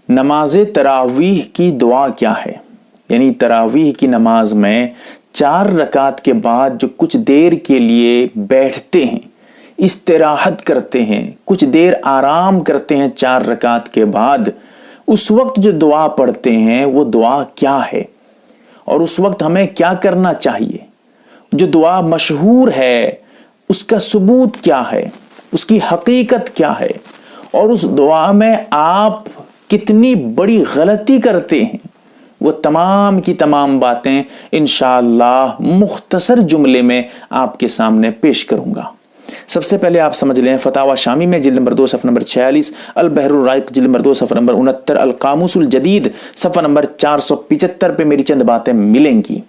نماز تراویح کی دعا کیا ہے؟ یعنی تراویح کی نماز میں 4 رکعت کے بعد جو کچھ دیر کے لیے بیٹھتے ہیں، استراحت کرتے ہیں، کچھ دیر آرام کرتے ہیں 4 رکعت کے بعد، اس وقت جو دعا پڑھتے ہیں وہ دعا کیا ہے اور اس وقت ہمیں کیا کرنا چاہیے؟ جو دعا مشہور ہے اس کا ثبوت کیا ہے، اس کی حقیقت کیا ہے، اور اس دعا میں آپ کتنی بڑی غلطی کرتے ہیں، وہ تمام کی تمام باتیں انشاءاللہ مختصر جملے میں آپ کے سامنے پیش کروں گا۔ سب سے پہلے آپ سمجھ لیں، فتاوی شامی میں جلد نمبر 2 صفحہ نمبر 46، البحر الرائق جلد نمبر 2 صفحہ نمبر 69، القاموس الجدید صفحہ نمبر 475 پہ میری چند باتیں ملیں گی۔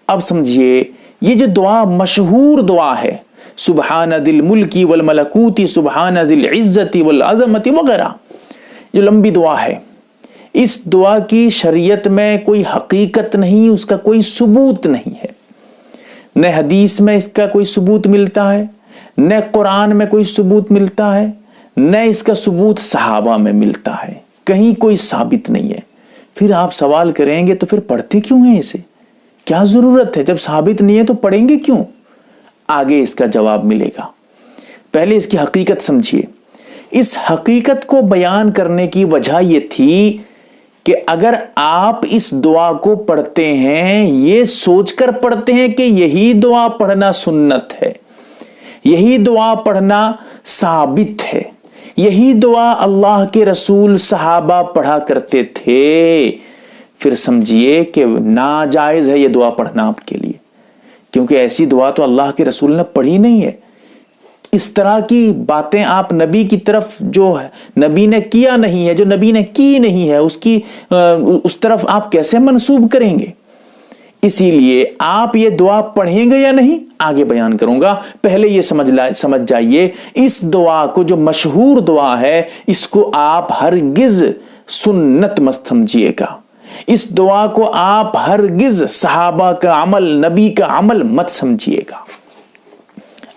اب سمجھیے، یہ جو دعا مشہور دعا ہے، سبحان ذی الملک والملکوت سبحان ذی العزت والعظمت وغیرہ، جو لمبی دعا ہے، اس دعا کی شریعت میں کوئی حقیقت نہیں، اس کا کوئی ثبوت نہیں ہے۔ نہ حدیث میں اس کا کوئی ثبوت ملتا ہے، نہ قرآن میں کوئی ثبوت ملتا ہے، نہ اس کا ثبوت صحابہ میں ملتا ہے، کہیں کوئی ثابت نہیں ہے۔ پھر آپ سوال کریں گے تو پھر پڑھتے کیوں ہیں اسے؟ کیا ضرورت ہے؟ جب ثابت نہیں ہے تو پڑھیں گے کیوں؟ آگے اس کا جواب ملے گا۔ پہلے اس کی حقیقت سمجھیے۔ اس حقیقت کو بیان کرنے کی وجہ یہ تھی کہ اگر آپ اس دعا کو پڑھتے ہیں، یہ سوچ کر پڑھتے ہیں کہ یہی دعا پڑھنا سنت ہے، یہی دعا پڑھنا ثابت ہے، یہی دعا اللہ کے رسول صحابہ پڑھا کرتے تھے، پھر سمجھیے کہ ناجائز ہے یہ دعا پڑھنا آپ کے لیے، کیونکہ ایسی دعا تو اللہ کے رسول نے پڑھی نہیں ہے۔ اس طرح کی باتیں آپ نبی کی طرف، جو نبی نے کیا نہیں ہے، جو نبی نے کی نہیں ہے، اس طرف آپ کیسے منسوب کریں گے؟ اسی لیے آپ یہ دعا پڑھیں گے یا نہیں آگے بیان کروں گا۔ پہلے یہ سمجھ جائیے، اس دعا کو جو مشہور دعا ہے، اس کو آپ ہرگز سنت مت سمجھیے گا، اس دعا کو آپ ہرگز صحابہ کا عمل، نبی کا عمل مت سمجھیے گا۔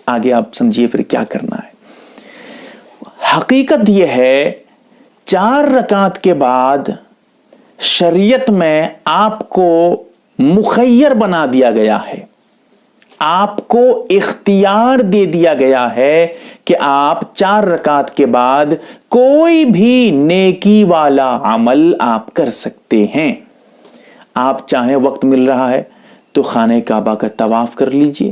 آگے آپ سمجھیے پھر کیا کرنا ہے۔ حقیقت یہ ہے، 4 رکعت کے بعد شریعت میں آپ کو مخیر بنا دیا گیا ہے، آپ کو اختیار دے دیا گیا ہے کہ آپ 4 رکعت کے بعد کوئی بھی نیکی والا عمل آپ کر سکتے ہیں۔ آپ چاہیں وقت مل رہا ہے تو خانہ کعبہ کا طواف کر لیجئے،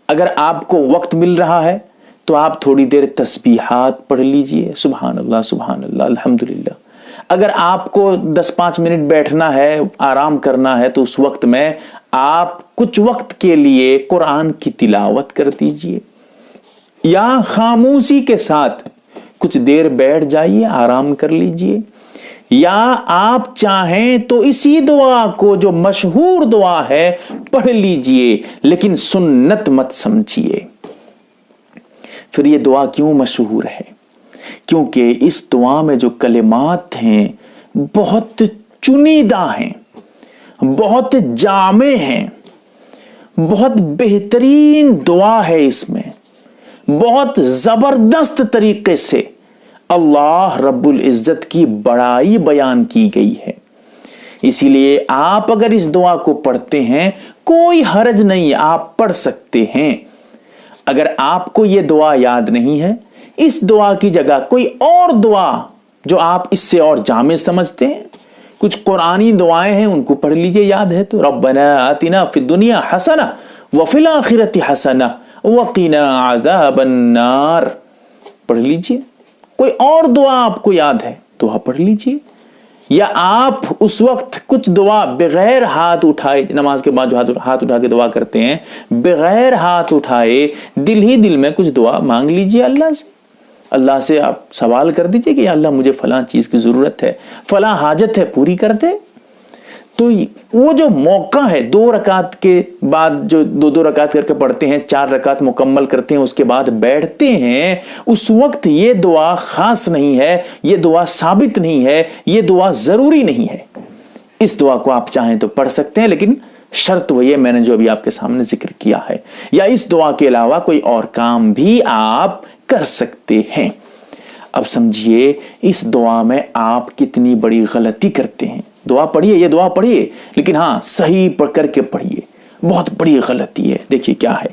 اگر آپ کو وقت مل رہا ہے تو آپ تھوڑی دیر تسبیحات پڑھ لیجئے، سبحان اللہ الحمدللہ۔ اگر آپ کو 10-5 منٹ بیٹھنا ہے، آرام کرنا ہے، تو اس وقت میں آپ کچھ وقت کے لیے قرآن کی تلاوت کر دیجئے، یا خاموشی کے ساتھ کچھ دیر بیٹھ جائیے، آرام کر لیجئے، یا آپ چاہیں تو اسی دعا کو جو مشہور دعا ہے پڑھ لیجئے، لیکن سنت مت سمجھیے۔ پھر یہ دعا کیوں مشہور ہے؟ کیونکہ اس دعا میں جو کلمات ہیں بہت چنیدہ ہیں، بہت جامع ہیں، بہت بہترین دعا ہے، اس میں بہت زبردست طریقے سے اللہ رب العزت کی بڑائی بیان کی گئی ہے۔ اسی لیے آپ اگر اس دعا کو پڑھتے ہیں کوئی حرج نہیں، آپ پڑھ سکتے ہیں۔ اگر آپ کو یہ دعا یاد نہیں ہے، اس دعا کی جگہ کوئی اور دعا جو آپ اس سے اور جامع سمجھتے ہیں، کچھ قرآنی دعائیں ہیں، ان کو پڑھ لیجئے، یاد ہے تو ربنا آتنا فی الدنیا حسنہ وفی الآخرۃ حسنہ وقنا عذاب النار پڑھ لیجئے۔ کوئی اور دعا آپ کو یاد ہے تو آپ پڑھ لیجئے، یا آپ اس وقت کچھ دعا بغیر ہاتھ اٹھائے، نماز کے بعد جو ہاتھ اٹھا کے دعا کرتے ہیں، بغیر ہاتھ اٹھائے دل ہی دل میں کچھ دعا مانگ لیجئے اللہ سے۔ اللہ سے آپ سوال کر دیجئے کہ یا اللہ مجھے فلاں چیز کی ضرورت ہے، فلاں حاجت ہے، پوری کر دے۔ تو وہ جو موقع ہے 2 رکعت کے بعد، جو 2 رکعت کر کے پڑھتے ہیں، 4 رکعت مکمل کرتے ہیں، اس کے بعد بیٹھتے ہیں، اس وقت یہ دعا خاص نہیں ہے، یہ دعا ثابت نہیں ہے، یہ دعا ضروری نہیں ہے۔ اس دعا کو آپ چاہیں تو پڑھ سکتے ہیں، لیکن شرط وہی ہے میں نے جو ابھی آپ کے سامنے ذکر کیا ہے، یا اس دعا کے علاوہ کوئی اور کام بھی آپ کر سکتے ہیں۔ اب سمجھیے اس دعا میں آپ کتنی بڑی غلطی کرتے ہیں. دعا پڑھیے، یہ دعا پڑھیے، لیکن ہاں صحیح پڑھ کر کے پڑھیے. بہت بڑی غلطی ہے. دیکھیے کیا ہے.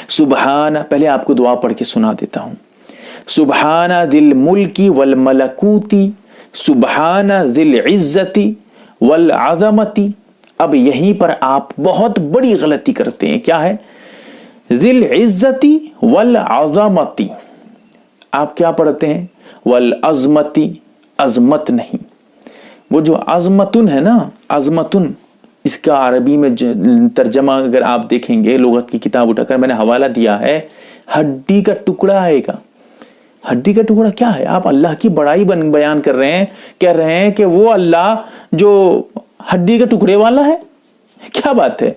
سبحان، پہلے آپ کو دعا پڑھ کے سنا دیتا ہوں. سبحان ذی الملک والملکوت، سبحان ذی العزت والعظمت. اب یہیں پر آپ بہت بڑی غلطی کرتے ہیں. کیا ہے؟ ذی العزت والعظمت. آپ کیا پڑھتے ہیں؟ والعظمت. عظمت نہیں، وہ جو عظمتن ہے نا، عظمتن، اس کا عربی میں ترجمہ اگر آپ دیکھیں گے لغت کی کتاب اٹھا کر، میں نے حوالہ دیا ہے، ہڈی کا ٹکڑا آئے گا. ہڈی کا ٹکڑا کیا ہے؟ آپ اللہ کی بڑائی بیان کر رہے ہیں، کہہ رہے ہیں کہ وہ اللہ جو ہڈی کے ٹکڑے والا ہے. کیا بات ہے؟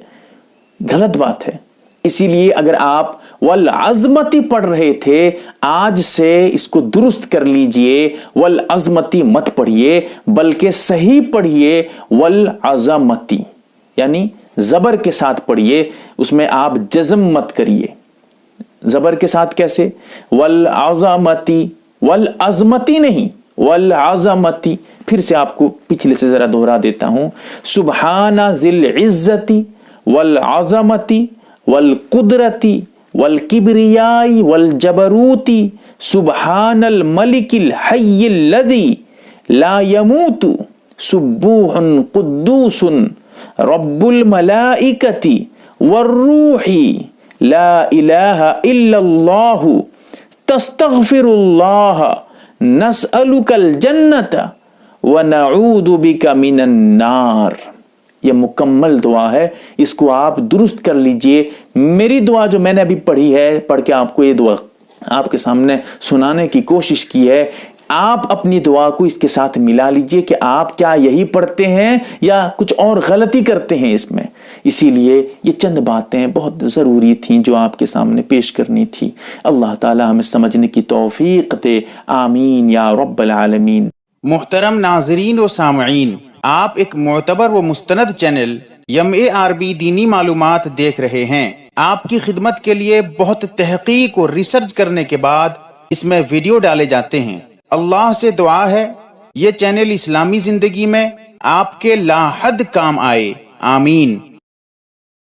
غلط بات ہے. اسی لیے اگر آپ والعظمتی پڑھ رہے تھے، آج سے اس کو درست کر لیجئے. والعظمتی مت پڑھیے، بلکہ صحیح پڑھیے والعظمتی، یعنی زبر کے ساتھ پڑھیے. اس میں آپ جزم مت کریے. زبر کے ساتھ کیسے؟ والعظمتی، والعظمتی نہیں، والعظمتی. پھر سے آپ کو پچھلے سے ذرا دوہرا دیتا ہوں. سبحان ذی العزت والعظمت والقدرت والکبریاء والجبروت، سبحان الملک الحی الذی لا يموت، سبوح قدوس رب الملائکۃ والروح، لا الہ الا اللہ، تستغفر اللہ، نسألک الجنۃ ونعوذ بک من النار. یہ مکمل دعا ہے، اس کو آپ درست کر لیجئے. میری دعا جو میں نے ابھی پڑھی ہے، پڑھ کے آپ کو یہ دعا آپ کے سامنے سنانے کی کوشش کی ہے، آپ اپنی دعا کو اس کے ساتھ ملا لیجئے کہ آپ کیا یہی پڑھتے ہیں یا کچھ اور غلطی کرتے ہیں اس میں. اسی لیے یہ چند باتیں بہت ضروری تھیں جو آپ کے سامنے پیش کرنی تھی. اللہ تعالی ہمیں سمجھنے کی توفیق دے. آمین یا رب العالمین. محترم ناظرین و سامعین، آپ ایک معتبر و مستند چینل MARB دینی معلومات دیکھ رہے ہیں. آپ کی خدمت کے لیے بہت تحقیق اور ریسرچ کرنے کے بعد اس میں ویڈیو ڈالے جاتے ہیں. اللہ سے دعا ہے یہ چینل اسلامی زندگی میں آپ کے لا حد کام آئے. آمین.